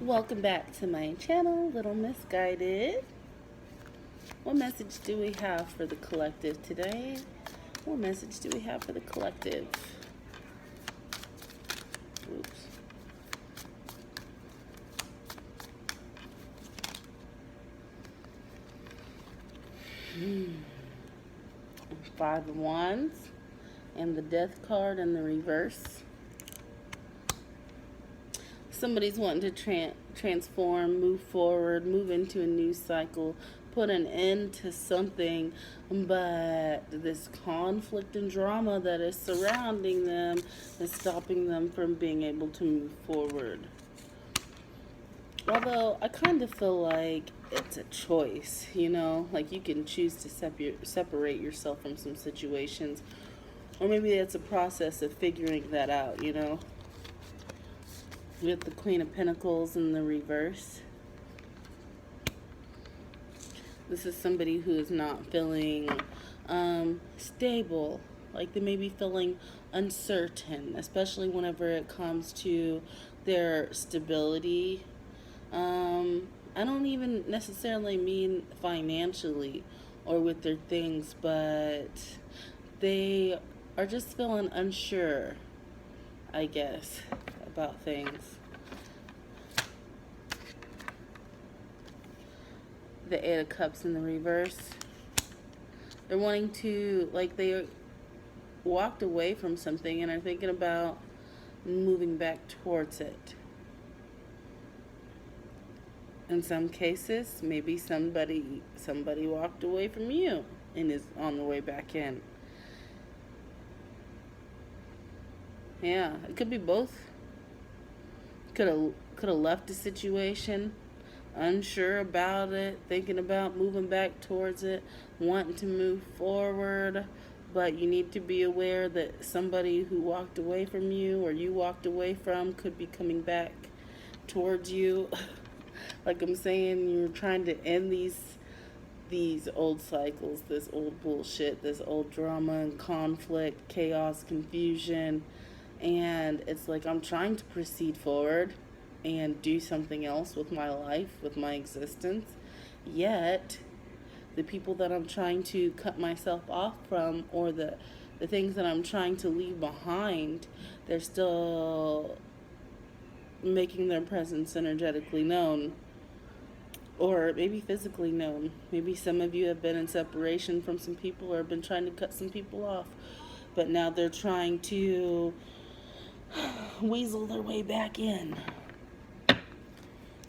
Welcome back to my channel, Little Misguided. What message do we have for the collective today? What message do we have for the collective? Oops. Five of Wands and the Death card in the reverse. Somebody's wanting to transform, move forward, move into a new cycle, put an end to something, but this conflict and drama that is surrounding them is stopping them from being able to move forward. Although I kind of feel like it's a choice, like you can choose to separate yourself from some situations, or maybe it's a process of figuring that out, with the Queen of Pentacles in the reverse. This is somebody who is not feeling stable, like they may be feeling uncertain, especially whenever it comes to their stability. I don't even necessarily mean financially or with their things, but they are just feeling unsure, I guess, about things. The Eight of Cups in the reverse. They're wanting to, like, they walked away from something and are thinking about moving back towards it. In some cases, maybe somebody walked away from you and is on the way back in. Yeah, it could be both. Could have left a situation, unsure about it, thinking about moving back towards it, wanting to move forward, but you need to be aware that somebody who walked away from you or you walked away from could be coming back towards you. Like I'm saying, you're trying to end these old cycles, this old bullshit, this old drama and conflict, chaos, confusion. And it's like I'm trying to proceed forward and do something else with my life, with my existence. Yet, the people that I'm trying to cut myself off from, or the things that I'm trying to leave behind, they're still making their presence energetically known, or maybe physically known. Maybe some of you have been in separation from some people or have been trying to cut some people off, but now they're trying to weasel their way back in.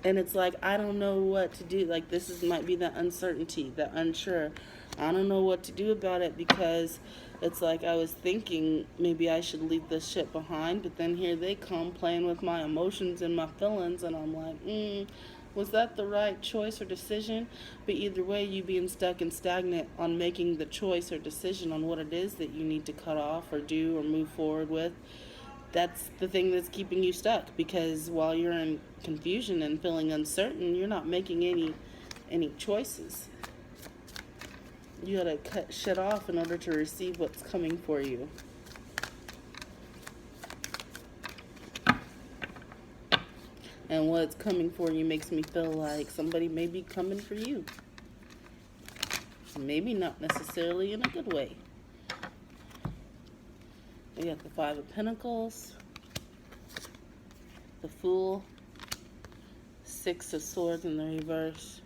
And it's like, I don't know what to do. Like, might be the uncertainty, the unsure. I don't know what to do about it, because it's like I was thinking maybe I should leave this shit behind, but then here they come playing with my emotions and my feelings, and I'm like, was that the right choice or decision? But either way, you being stuck and stagnant on making the choice or decision on what it is that you need to cut off or do or move forward with, that's the thing that's keeping you stuck. Because while you're in confusion and feeling uncertain, you're not making any choices. You gotta cut shit off in order to receive what's coming for you. And what's coming for you makes me feel like somebody may be coming for you. Maybe not necessarily in a good way. We got the Five of Pentacles, the Fool, Six of Swords in the reverse.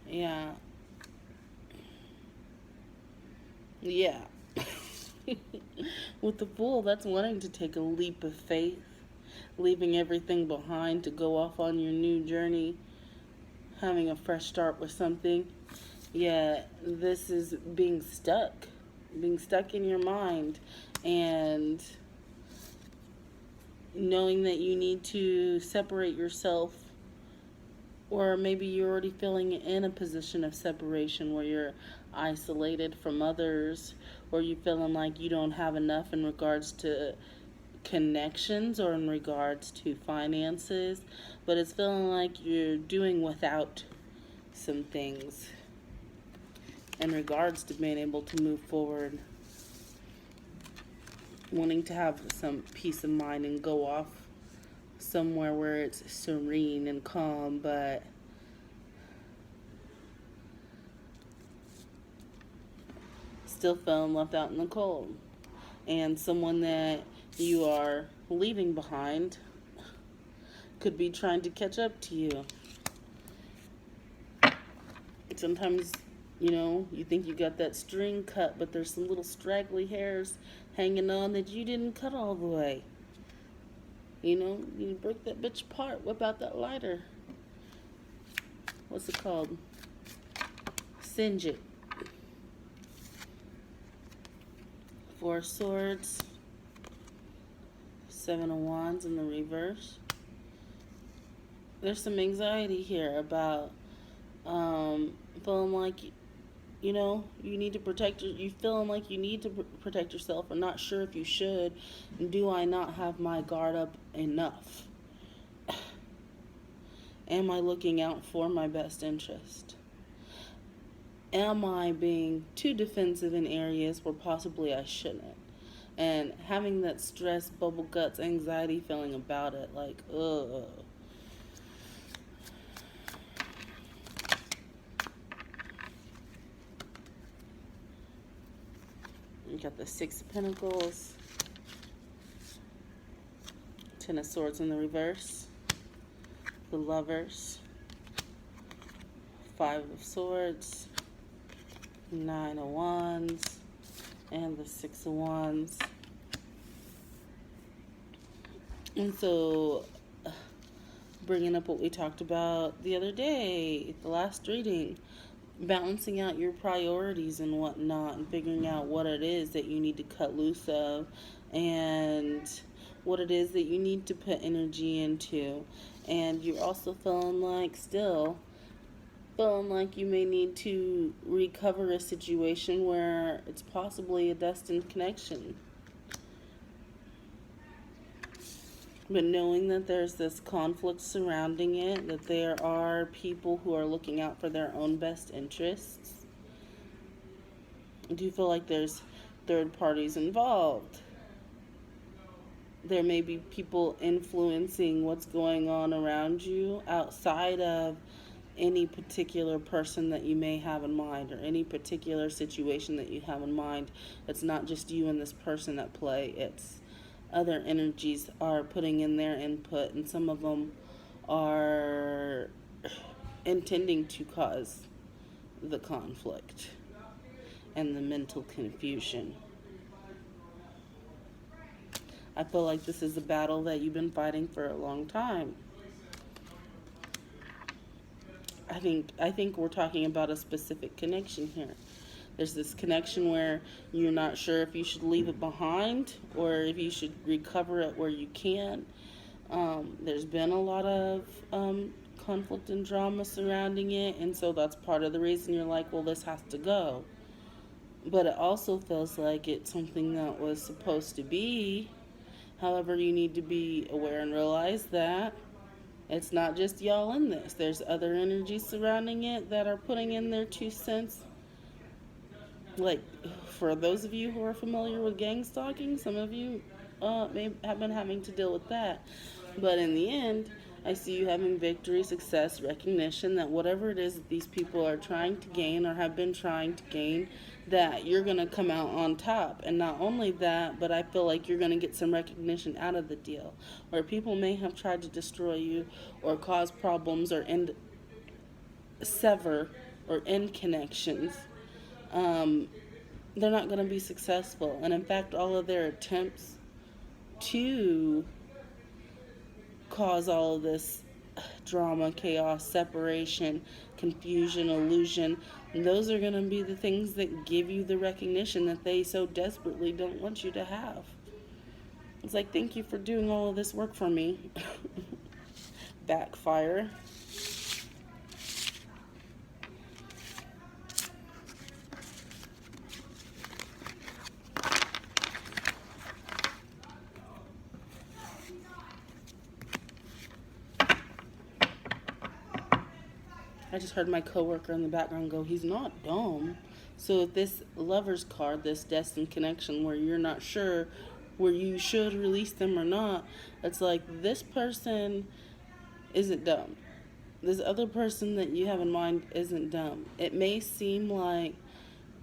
Yeah. With the Fool, that's wanting to take a leap of faith, leaving everything behind to go off on your new journey, having a fresh start with something. Yeah, this is being stuck in your mind, and knowing that you need to separate yourself, or maybe you're already feeling in a position of separation where you're isolated from others, or you're feeling like you don't have enough in regards to connections or in regards to finances, but it's feeling like you're doing without some things in regards to being able to move forward. wanting to have some peace of mind and go off somewhere where it's serene and calm, but still feeling left out in the cold. And someone that you are leaving behind could be trying to catch up to you. Sometimes, you think you got that string cut, but there's some little straggly hairs hanging on that you didn't cut all the way. You break that bitch apart, whip out that lighter. What's it called? Singe it. Four of Swords, Seven of Wands in the reverse. There's some anxiety here about feeling like you need to you feeling like you need to protect yourself, or not sure if you should. Do I not have my guard up enough? Am I looking out for my best interest? Am I being too defensive in areas where possibly I shouldn't? And having that stress, bubble guts, anxiety feeling about it, like, ugh. You got the Six of Pentacles, Ten of Swords in the reverse, the Lovers, Five of Swords, Nine of Wands, and the Six of Wands. And so, bringing up what we talked about the other day, the last reading, balancing out your priorities and whatnot, and figuring out what it is that you need to cut loose of, and what it is that you need to put energy into. And you're also feeling like you may need to recover a situation where it's possibly a destined connection. But knowing that there's this conflict surrounding it, that there are people who are looking out for their own best interests. Do you feel like there's third parties involved? There may be people influencing what's going on around you outside of any particular person that you may have in mind, or any particular situation that you have in mind. It's not just you and this person at play. It's other energies are putting in their input, and some of them are intending to cause the conflict and the mental confusion. I feel like this is a battle that you've been fighting for a long time. I think we're talking about a specific connection here. There's this connection where you're not sure if you should leave it behind or if you should recover it where you can. There's been a lot of conflict and drama surrounding it, and so that's part of the reason you're like, well, this has to go. But it also feels like it's something that was supposed to be. However, you need to be aware and realize that it's not just y'all in this. There's other energies surrounding it that are putting in their 2 cents. Like, for those of you who are familiar with gang stalking, some of you may have been having to deal with that. But in the end, I see you having victory, success, recognition that whatever it is that these people are trying to gain or have been trying to gain, that you're going to come out on top. And not only that, but I feel like you're going to get some recognition out of the deal. Where people may have tried to destroy you or cause problems or sever or end connections. They're not going to be successful. And in fact, all of their attempts to cause all of this drama, chaos, separation, confusion, illusion, those are going to be the things that give you the recognition that they so desperately don't want you to have. It's like, thank you for doing all of this work for me. Backfire. I just heard my coworker in the background go, he's not dumb. So if this Lover's card, this destined connection where you're not sure where you should release them or not. It's like this person isn't dumb. This other person that you have in mind isn't dumb. It may seem like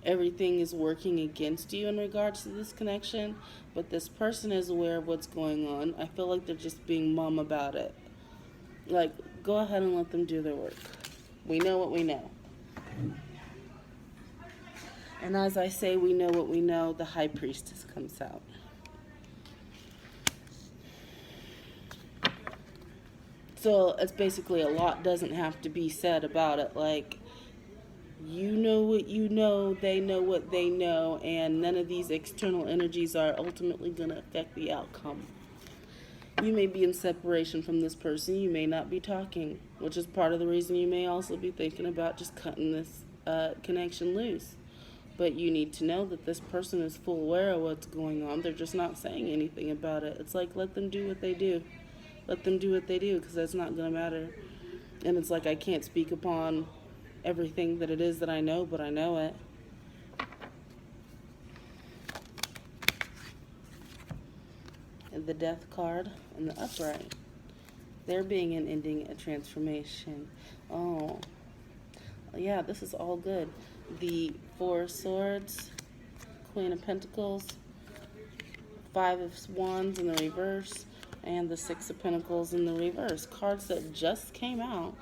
everything is working against you in regards to this connection, but this person is aware of what's going on. I feel like they're just being mum about it. Like, go ahead and let them do their work. We know what we know. And as I say, we know what we know, the high priestess comes out. So it's basically a lot doesn't have to be said about it. Like, you know what you know, they know what they know, and none of these external energies are ultimately going to affect the outcome. You may be in separation from this person, you may not be talking, which is part of the reason you may also be thinking about just cutting this connection loose. But you need to know that this person is full aware of what's going on. They're just not saying anything about it. It's like, let them do what they do. Let them do what they do, because that's not going to matter. And it's like, I can't speak upon everything that it is that I know, but I know it. And the death card and the upright. There being an ending, a transformation. Oh, yeah, this is all good. The Four of Swords, Queen of Pentacles, Five of Wands in the reverse, and the Six of Pentacles in the reverse. Cards that just came out,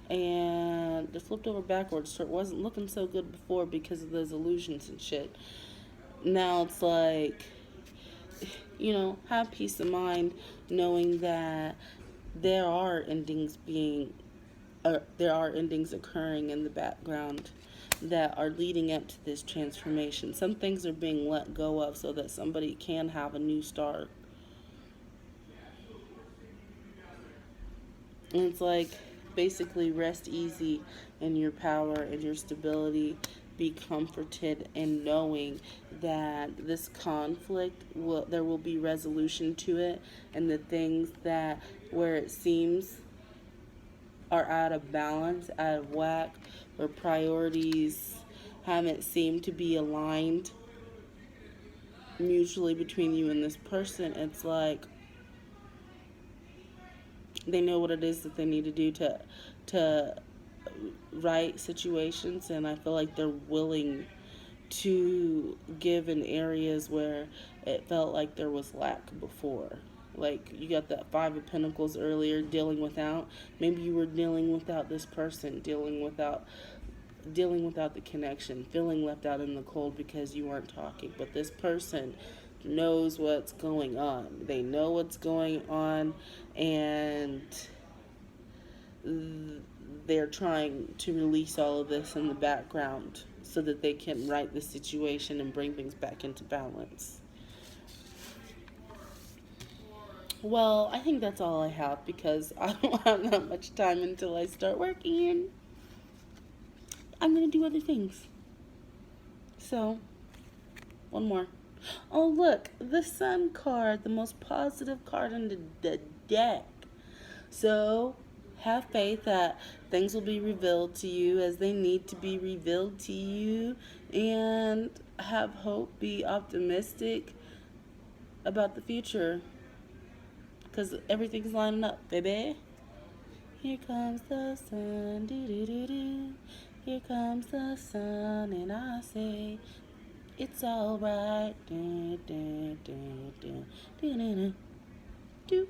and they flipped over backwards, so it wasn't looking so good before because of those illusions and shit. Now it's like, have peace of mind knowing that there are endings occurring in the background that are leading up to this transformation. Some things are being let go of so that somebody can have a new start. And it's like, basically rest easy in your power and your stability. Be comforted in knowing that this conflict there will be resolution to it, and the things that where it seems are out of balance, out of whack, where priorities haven't seemed to be aligned mutually between you and this person. It's like they know what it is that they need to do to right situations, and I feel like they're willing to give in areas where it felt like there was lack before. Like, you got that Five of Pentacles earlier, dealing without. Maybe you were dealing without this person, dealing without the connection, feeling left out in the cold because you weren't talking. But this person knows what's going on. They know what's going on, and they're trying to release all of this in the background so that they can right the situation and bring things back into balance. Well, I think that's all I have, because I don't have that much time until I start working. I'm going to do other things. So, one more. Oh, look, the Sun card, the most positive card in the deck. So, have faith that things will be revealed to you as they need to be revealed to you, and have hope, be optimistic about the future, because everything's lining up, baby. Here comes the sun, do-do-do-do. Here comes the sun, and I say, it's alright. Do, do, do, do, do, do, do.